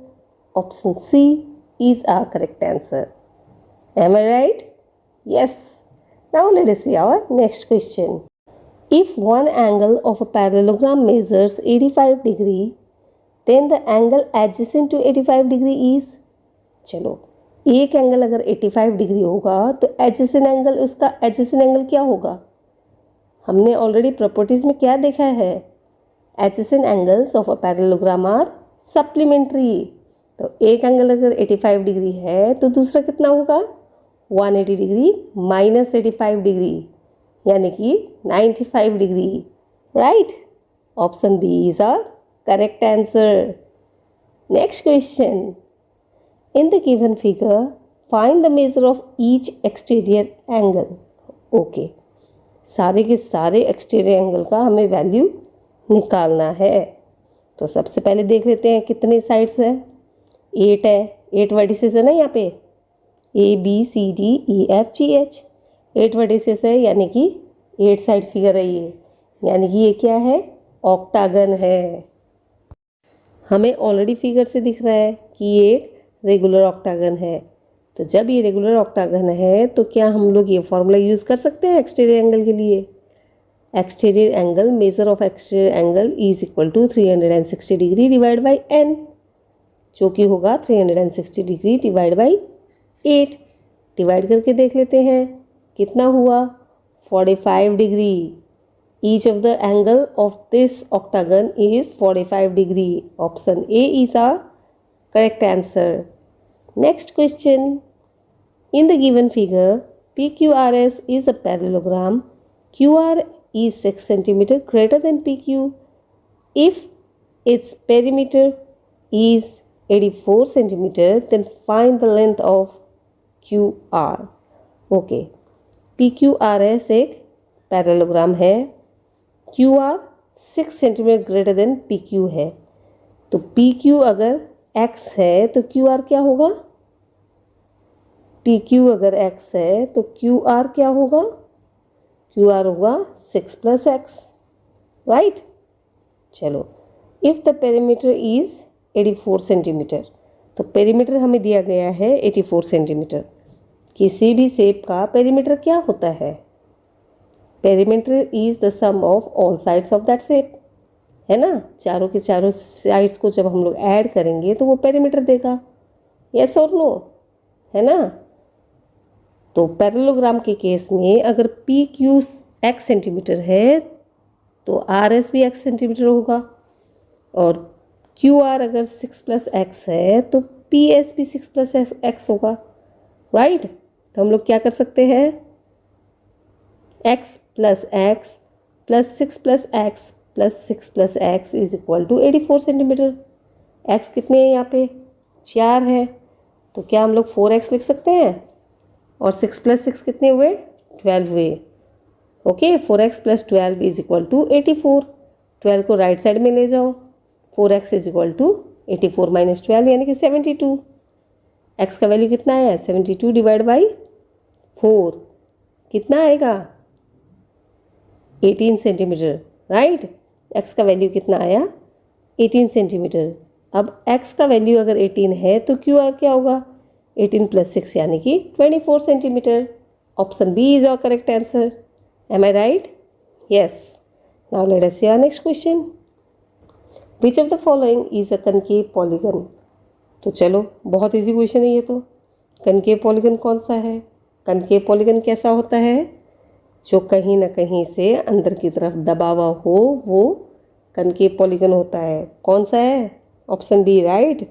Option C is our correct answer. Am I right? Yes. Now let us see our next question. If one angle of a parallelogram measures 85 degree, then the angle adjacent to 85 degree is, चलो एक एंगल अगर 85 डिग्री होगा तो एडजेसेंट एंगल, उसका एडजेसेंट एंगल क्या होगा? हमने ऑलरेडी प्रॉपर्टीज में क्या देखा है, adjacent angles of a parallelogram are supplementary. तो एक एंगल अगर 85 डिग्री है तो दूसरा कितना होगा, 180 डिग्री माइनस 85 डिग्री यानी कि 95 degree, right. Option B is our correct answer. Next question, in the given figure find the measure of each exterior angle. Okay, सारे के सारे एक्सटीरियर एंगल का हमें वैल्यू निकालना है। तो सबसे पहले देख लेते हैं कितने साइड्स हैं। 8 है, 8 वर्टिसेस है ना यहाँ पे, ABCDEFGH 8 वर्टिसेस है, यानी कि 8 साइड फिगर है ये, यानी कि ये क्या है, ऑक्टागन है। हमें ऑलरेडी फिगर से दिख रहा है कि ये एक रेगुलर ऑक्टागन है। तो जब ये रेगुलर ऑक्टागन है तो क्या हम लोग ये फॉर्मूला यूज़ कर सकते हैं एक्सटीरियर एंगल के लिए? Exterior angle, measure of exterior angle is equal to 360 degree divide by n, जो कि होगा 360 डिग्री डिवाइड बाई 8। डिवाइड करके देख लेते हैं कितना हुआ, 45 degree. Each of the angle of this octagon is 45 degree. Option A is our correct answer. Next question, in the given figure PQRS is a parallelogram. QR is 6 cm greater than PQ. If its perimeter is 84 cm, then find the length of QR. Okay, PQRS एक पैरेललोग्राम है, QR 6 centimetre greater than PQ है। तो PQ अगर X है तो QR क्या होगा? PQ अगर X है तो QR क्या होगा? QR होगा 6 + X, राइट। चलो, if the perimeter is 84 centimetre, तो पेरीमीटर हमें दिया गया है 84 सेंटीमीटर। किसी भी शेप का पेरीमीटर क्या होता है? Perimeter is the sum of all sides of that shape, है ना। चारों के चारों साइड्स को जब हम लोग ऐड करेंगे तो वो पेरीमीटर देगा, यस और नो, है ना। तो पैरेललोग्राम के केस में अगर PQ X सेंटीमीटर है तो RS भी X सेंटीमीटर होगा, और QR अगर 6 + X है तो PS भी 6 + X होगा, राइट। तो हम लोग क्या कर सकते हैं? X + X + 6 + X + 6 + X is equal to 84 centimetre. X कितने हैं यहाँ पे? 4 है, तो क्या हम लोग 4X लिख सकते हैं? और 6 + 6 कितने हुए? 12 हुए। Okay, 4X + 12 is equal to 84। 12 को राइट साइड में ले जाओ, 4X इज इक्वल टू 84 - 12 यानी कि 72। X का वैल्यू कितना है? 72 / 4 कितना आएगा? 18 सेंटीमीटर, राइट। X का वैल्यू कितना आया? 18 सेंटीमीटर। अब X का वैल्यू अगर 18 है तो QR क्या होगा? 18 + 6 यानी कि 24 centimetre. Option B is our correct answer. Am I right? Yes. Now let us see our next question. Which of the following is a concave polygon? तो चलो, बहुत इजी क्वेश्चन है ये तो। कनकेव पॉलीगन कौन सा है? कनकेव पॉलीगन कैसा होता है? जो कहीं ना कहीं से अंदर की तरफ दबा हुआ हो वो कनकेव पॉलीगन होता है। कौन सा है? Option D, right.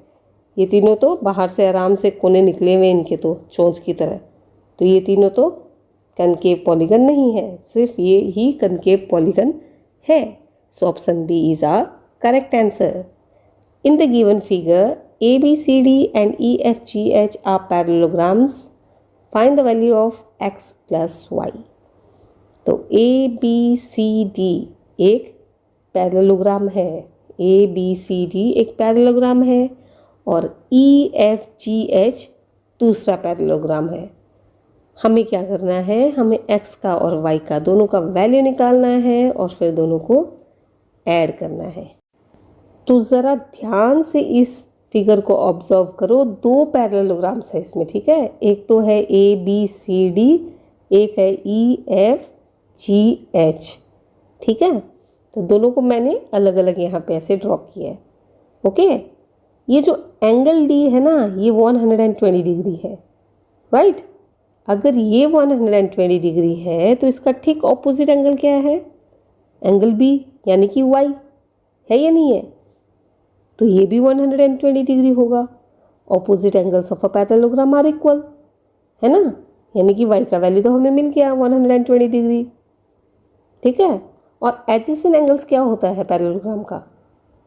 ये तीनों तो बाहर से आराम से कोने निकले हुए इनके तो चोंच की तरह, तो ये तीनों तो कनकेव पॉलीगन नहीं है, सिर्फ ये ही कनकेव पॉलीगन है। So option B is our correct answer. In the given figure ABCD and EFGH are parallelograms. Find the value of X + Y. तो ABCD एक पैरेललोग्राम है, ABCD एक पैरेललोग्राम है, और EFGH दूसरा पैरेललोग्राम है। हमें क्या करना है? हमें X का और Y का दोनों का वैल्यू निकालना है और फिर दोनों को ऐड करना है। तो ज़रा ध्यान से इस फिगर को ऑब्जर्व करो। 2 पैरेललोग्राम्स है इसमें, ठीक है। एक तो है ABCD, एक है EFGH, ठीक है। तो दोनों को मैंने अलग अलग यहाँ पे ऐसे ड्रॉ किया है, ओके। ये जो एंगल D है ना, ये 120 डिग्री है, राइट। अगर ये 120 डिग्री है तो इसका ठीक ऑपोजिट एंगल क्या है? एंगल B यानी कि Y है या नहीं है? तो ये भी 120 डिग्री होगा। Opposite angles of a parallelogram are equal, है ना। यानी कि Y का वैल्यू तो हमें मिल गया 120 डिग्री, ठीक है। और एडजेसेंट एंगल्स क्या होता है पैरेललोग्राम का?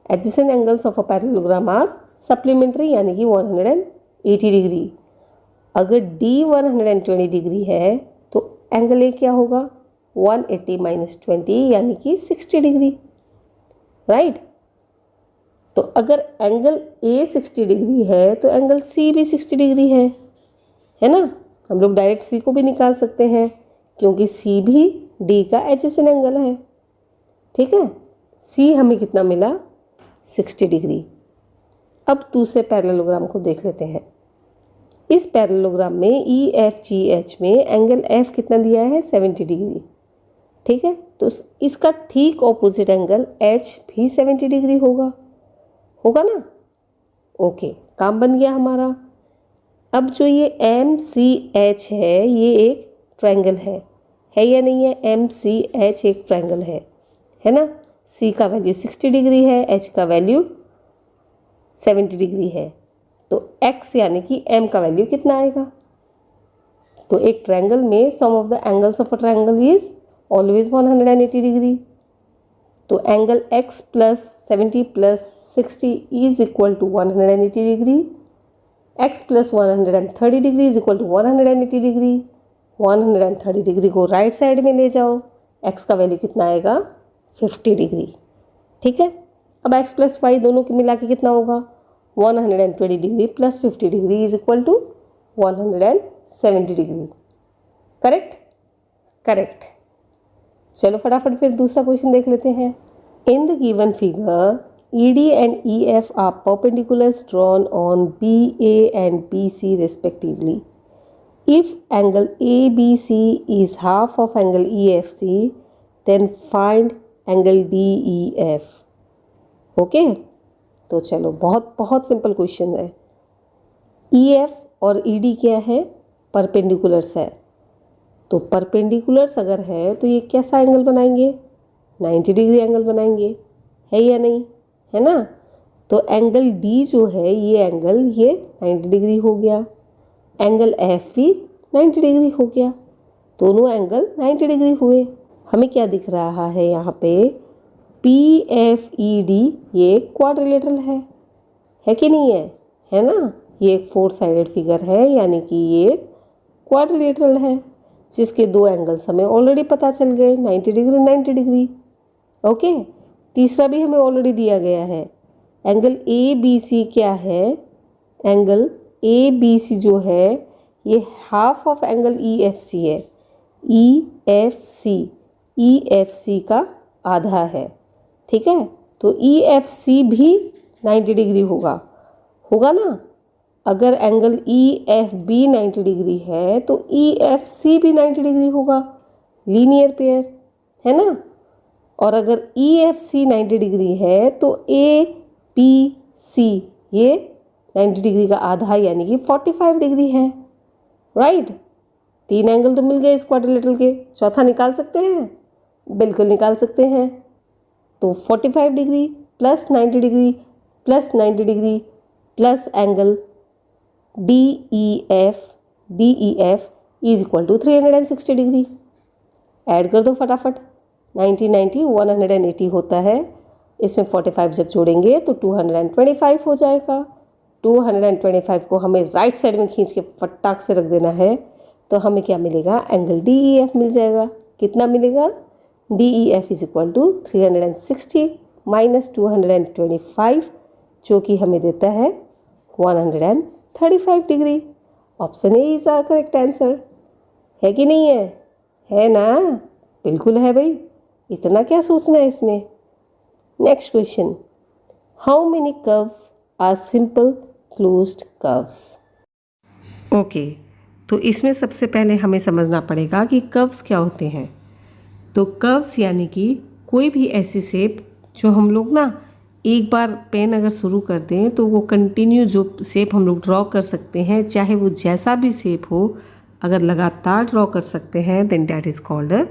Adjacent angles of a parallelogram are supplementary यानी कि 180 डिग्री। अगर D 120 डिग्री है तो एंगल A क्या होगा? 180 - 20 यानी कि 60 डिग्री, राइट। तो अगर एंगल A 60 डिग्री है तो एंगल C भी 60 डिग्री है ना। हम लोग डायरेक्ट C को भी निकाल सकते हैं क्योंकि C भी D का एडजेसेंट एंगल है, ठीक है। C हमें कितना मिला? 60 डिग्री। अब दूसरे पैरेललोग्राम को देख लेते हैं। इस पैरेललोग्राम में EFGH में एंगल F कितना दिया है? 70 डिग्री, ठीक है। तो इसका ठीक ऑपोजिट एंगल H भी 70 डिग्री होगा ना। ओके, काम बन गया हमारा। अब जो ये MCH है ये एक ट्रायंगल है या नहीं है? MCH एक ट्रायंगल है ना। C का वैल्यू 60 डिग्री है, H का वैल्यू 70 डिग्री है। तो X यानी कि M का वैल्यू कितना आएगा? तो एक ट्रायंगल में sum of the angles of a triangle is always 180 degree. तो angle X + 70 + 60 is equal to 180 degree. X + 130 degree is equal to 180 degree. 130 degree को राइट साइड में ले जाओ, x का वैल्यू कितना आएगा 50 डिग्री। ठीक है, अब x प्लस वाई दोनों के मिला के कितना होगा 120 degree plus 50 degree is equal to 170 degree. Correct, correct. चलो फटाफट फिर दूसरा क्वेश्चन देख लेते हैं। In the given figure ED and EF are perpendiculars drawn on BA and BC respectively. If angle ABC is half of angle EFC, then find angle DEF. Okay, तो चलो बहुत बहुत सिंपल क्वेश्चन है। EF और ED क्या है, परपेंडिकुलर्स है। तो परपेंडिकुलर्स अगर है तो ये कैसा एंगल बनाएंगे, 90 डिग्री एंगल बनाएंगे, है या नहीं, है ना। तो एंगल D जो है ये एंगल ये 90 डिग्री हो गया, एंगल F भी 90 डिग्री हो गया, दोनों एंगल 90 डिग्री हुए। हमें क्या दिख रहा है यहाँ पे, PFED ये क्वाड्रिलेटरल है कि नहीं है ना। ये एक 4 साइडेड फिगर है, यानी कि ये क्वाड्रिलेटरल है, जिसके दो एंगल्स हमें ऑलरेडी पता चल गए, 90 डिग्री 90 डिग्री। ओके, तीसरा भी हमें ऑलरेडी दिया गया है। एंगल ABC क्या है, एंगल ABC जो है ये हाफ ऑफ एंगल EFC है। EFC का आधा है। ठीक है, तो EFC भी 90 डिग्री होगा ना। अगर एंगल EFB 90 डिग्री है तो EFC भी 90 डिग्री होगा, लीनियर पेयर है ना। और अगर EFC 90 डिग्री है तो APC ये 90 डिग्री का आधा यानी कि 45 डिग्री है। राइट, 3 एंगल तो मिल गए इस क्वाड्रिलेटरल के, चौथा निकाल सकते हैं, बिल्कुल निकाल सकते हैं। तो 45 degree plus 90 degree plus 90 degree plus angle DEF is equal to 360 degree. Add कर दो फटाफट, 90 90 180 होता है, इसमें 45 जब जोड़ेंगे तो 225 हो जाएगा। 225 को हमें राइट साइड में खींच के फटाक से रख देना है, तो हमें क्या मिलेगा, एंगल DEF मिल जाएगा। कितना मिलेगा, DEF is equal to 360 minus 225, जो कि हमें देता है 135 degree. Option A is our correct answer, है कि नहीं है ना, बिल्कुल है भाई, इतना क्या सोचना है इसमें। Next question, how many curves are simple closed curves. Okay, तो इसमें सबसे पहले हमें समझना पड़ेगा कि कर्व्स क्या होते हैं। तो कर्व्स यानी कि कोई भी ऐसी शेप जो हम लोग ना एक बार पेन अगर शुरू कर दें तो वो कंटिन्यू जो शेप हम लोग ड्रॉ कर सकते हैं, चाहे वो जैसा भी शेप हो, अगर लगातार ड्रॉ कर सकते हैं then that is called a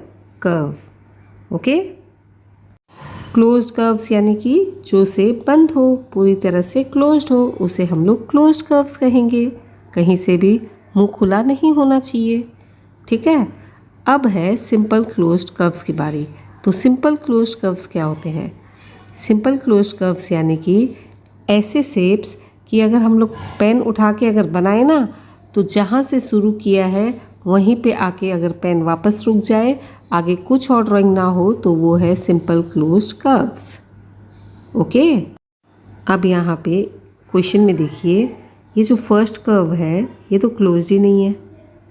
curve. Okay, closed curves यानी कि जो शेप बंद हो, पूरी तरह से क्लोज्ड हो, उसे हम लोग क्लोज्ड कर्व्स कहेंगे। कहीं से भी मुंह खुला नहीं होना चाहिए। ठीक है, अब है सिंपल क्लोज्ड कर्व्स की बारी। तो सिंपल क्लोज्ड कर्व्स क्या होते हैं, सिंपल क्लोज्ड कर्व्स यानी कि ऐसे शेप्स कि अगर हम लोग पेन उठा के अगर बनाए ना, तो जहाँ से शुरू किया है वहीं पे आके अगर पेन वापस रुक जाए, आगे कुछ और ड्राइंग ना हो, तो वो है सिंपल क्लोज्ड कर्व्स। ओके, अब यहाँ पे क्वेश्चन में देखिए, ये जो फर्स्ट कर्व है ये तो क्लोज्ड ही नहीं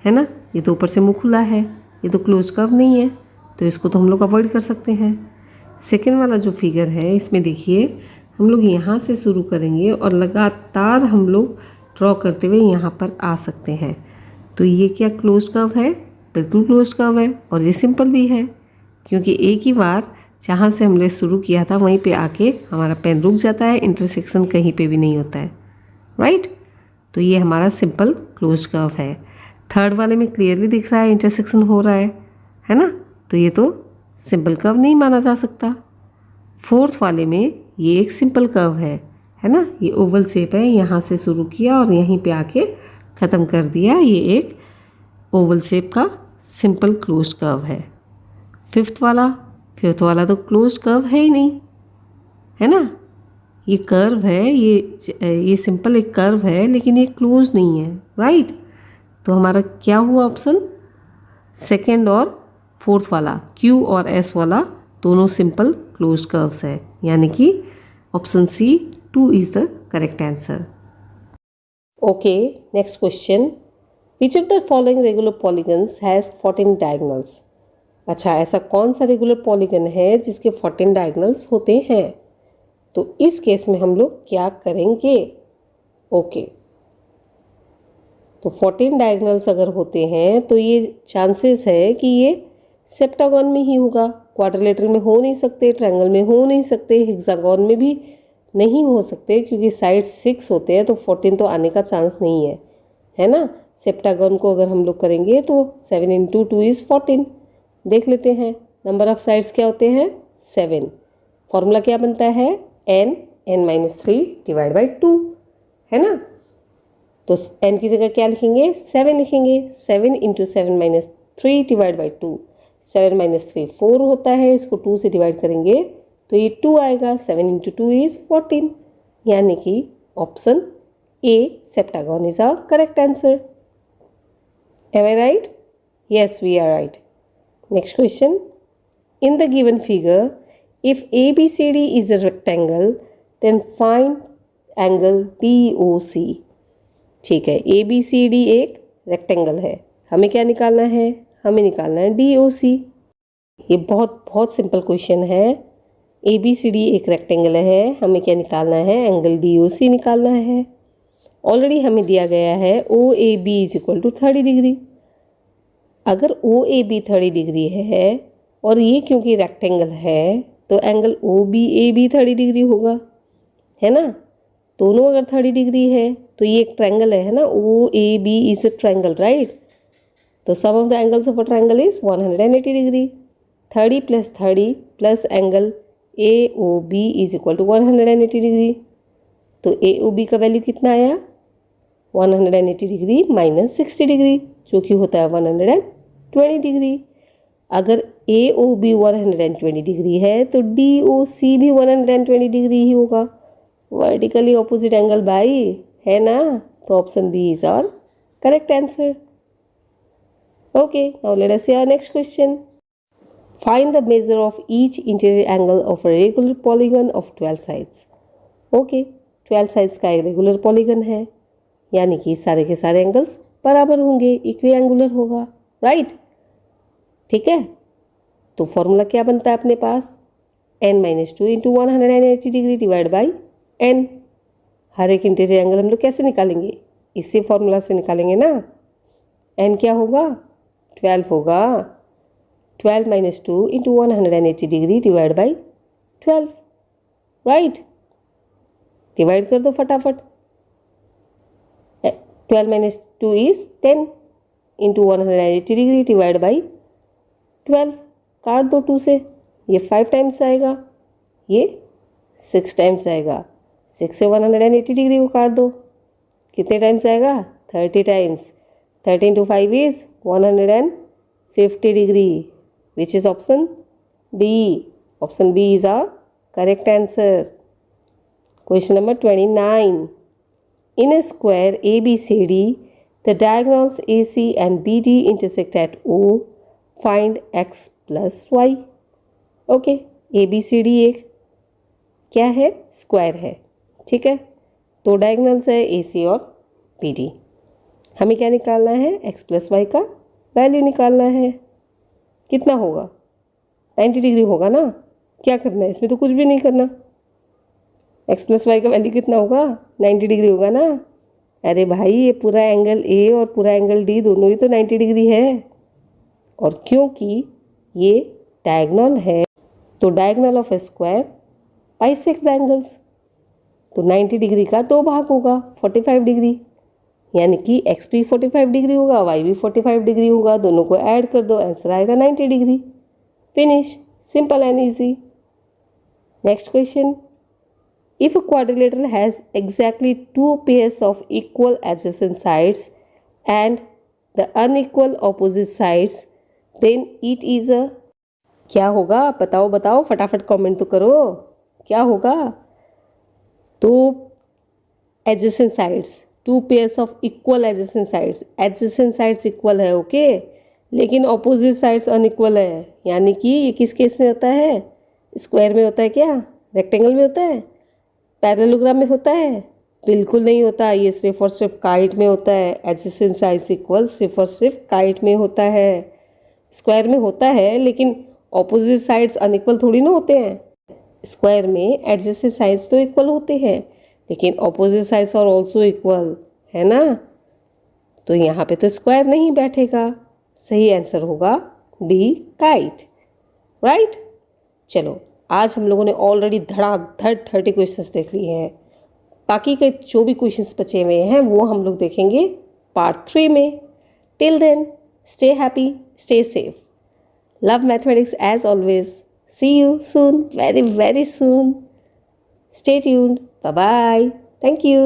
है ना, ये तो ऊपर से मुँह खुला है, ये तो क्लोज्ड कर्व नहीं है, तो इसको तो हम लोग अवॉइड कर सकते हैं। सेकेंड वाला जो फिगर है इसमें देखिए, हम लोग यहाँ से शुरू करेंगे और लगातार हम लोग ड्रॉ करते हुए यहाँ पर आ सकते हैं। तो ये क्या क्लोज्ड कर्व है, बिल्कुल क्लोज्ड कर्व है, और ये सिंपल भी है क्योंकि एक ही बार जहाँ से हमने शुरू किया था वहीं पे आके हमारा पेन रुक जाता है, इंटरसेक्शन कहीं पे भी नहीं होता है। राइट, तो ये हमारा सिंपल क्लोज्ड कर्व है। थर्ड वाले में क्लियरली दिख रहा है इंटरसेक्शन हो रहा है ना, तो ये तो सिंपल कर्व नहीं माना जा सकता। फोर्थ वाले में ये एक सिंपल कर्व है ना, ये ओवल शेप है, यहाँ से शुरू किया और यहीं पे आके ख़त्म कर दिया, ये एक ओवल शेप का सिंपल क्लोज्ड कर्व है। फिफ्थ वाला तो क्लोज्ड कर्व है ही नहीं, है ना, ये कर्व है, ये सिंपल एक कर्व है लेकिन ये क्लोज नहीं है। राइट, तो हमारा क्या हुआ ऑप्शन, सेकेंड और फोर्थ वाला Q और S वाला दोनों सिंपल क्लोज्ड कर्व्स है, यानी कि option C 2 is the correct answer. Okay, next question, which of the following regular polygons has 14 diagonals. अच्छा, ऐसा कौन सा रेगुलर पॉलीगन है जिसके 14 डायगोनल्स होते हैं? तो इस केस में हम लोग क्या करेंगे? ओके, तो 14 डायगोनल्स अगर होते हैं तो ये चांसेस है कि ये सेप्टागन में ही होगा, क्वाड्रिलेटरल में हो नहीं सकते, ट्रायंगल में हो नहीं सकते, हेक्सागन में भी नहीं हो सकते क्योंकि साइड 6 होते हैं, तो 14 तो आने का चांस नहीं है ना। सेप्टागन को अगर हम लोग करेंगे तो 7 × 2 इज़ 14। देख लेते हैं नंबर ऑफ साइड्स क्या होते हैं, 7। फॉर्मूला क्या बनता है, n-3 डिवाइड बाई 2, है ना। तो n की जगह क्या लिखेंगे, 7 लिखेंगे। 7 × 7 - 3 डिवाइड बाई 2, 7 - 3 4 होता है, इसको 2 से डिवाइड करेंगे तो ये 2 आएगा। 7 × 2 इज़ 14, यानी कि option A septagon is our correct answer. Am I right? Yes, we are right. Next question. In the given figure, if ABCD is a rectangle, then find angle DOC. ठीक है, ABCD एक रेक्टेंगल है, हमें क्या निकालना है, हमें निकालना है DOC। ये बहुत बहुत सिंपल क्वेश्चन है। ABCD एक रेक्टेंगल है, हमें क्या निकालना है, एंगल DOC निकालना है। ऑलरेडी हमें दिया गया है OAB = 30 डिग्री। अगर OAB 30 डिग्री है और ये क्योंकि रेक्टेंगल है तो एंगल OBA भी 30 डिग्री होगा, है ना। दोनों अगर 30 डिग्री है तो ये एक ट्रायंगल है ना, OAB is a triangle, right. तो sum of the angles of a triangle is 180 degree. 30 + 30 plus angle AOB = 180 degree. तो AOB का वैल्यू कितना आया, 180 डिग्री - 60 डिग्री, जो कि होता है 120 डिग्री। अगर AOB 120 डिग्री है तो DOC भी 120 डिग्री ही होगा, वर्टिकली ऑपोजिट एंगल बाई, है ना। तो option B is our correct answer. Okay, now let us see our next question. Find the measure of each interior angle of a regular polygon of 12 sides. Okay, 12 sides का एक रेगुलर पॉलीगन है, यानी कि सारे के सारे एंगल्स बराबर होंगे, इक्वी एंगुलर होगा, राइट। ठीक है, तो फॉर्मूला क्या बनता है अपने पास, n - 2 × 180 degree divide by n। हर एक इंटीरियर एंगल हम लोग कैसे निकालेंगे, इसी फॉर्मूला से निकालेंगे ना। n क्या होगा, 12 होगा। 12 - 2 × 180 degree divide by 12, right. Divide कर दो फटाफट। 12 - 2 इज 10 × 180 डिग्री डिवाइड बाई 12, काट दो 2 से, ये 5 टाइम्स आएगा, ये 6 टाइम्स आएगा। 6 से 180 डिग्री को काट दो, कितने टाइम्स आएगा, 30 times. 13 × 5 is 150 degree, which is option B. Option B is our correct answer. Question number 29. In a square ABCD, the diagonals AC and BD intersect at O. Find x plus y. Okay, ABCD एक क्या है, स्क्वायर है, ठीक है। दो डायगोनल्स है AC और BD। हमें क्या निकालना है, x + y का वैल्यू निकालना है। कितना होगा, 90 डिग्री होगा ना। क्या करना है, इसमें तो कुछ भी नहीं करना। x + y का वैल्यू कितना होगा, 90 डिग्री होगा ना। अरे भाई, ये पूरा एंगल A और पूरा एंगल D दोनों ही तो 90 डिग्री है, और क्योंकि ये डायगोनल है तो diagonal of A square bisect the angles, तो 90 डिग्री का 2 भाग होगा, 45 डिग्री, यानी कि x भी 45 डिग्री होगा, y भी 45 डिग्री होगा। दोनों को ऐड कर दो, आंसर आएगा 90 degree. Finish, simple and easy. Next question. If a quadrilateral has exactly 2 pairs of equal adjacent sides and the unequal opposite sides, then it is a, क्या होगा, बताओ बताओ फटाफट कमेंट तो करो, क्या होगा। तो adjacent sides, 2 pairs of equal adjacent sides, adjacent sides equal है, ओके। लेकिन ऑपोजिट साइड्स अनइक्वल है, यानी कि ये किस केस में होता है? स्क्वायर में होता है क्या? रेक्टेंगल में होता है? पैरेललोग्राम में होता है? बिल्कुल नहीं होता। ये सिर्फ और सिर्फ काइट में होता है। एडजेसेंट साइड्स इक्वल सिर्फ और सिर्फ काइट में होता है। स्क्वायर में होता है लेकिन ऑपोजिट साइड्स अनइक्वल थोड़ी ना होते हैं। स्क्वायर में एडजेसेंट साइड्स तो इक्वल होते हैं लेकिन opposite sides are also equal, है ना? तो यहाँ पे तो स्क्वायर नहीं बैठेगा। सही आंसर होगा डी, काइट। राइट? चलो, आज हम लोगों ने ऑलरेडी धड़ाधड़ 30 क्वेश्चंस देख लिए हैं। बाकी के जो भी क्वेश्चंस बचे हुए हैं वो हम लोग देखेंगे पार्ट 3 में। Till then, stay happy, stay safe, love mathematics as always. See you soon, very, very soon. Stay tuned. Bye bye. Thank you.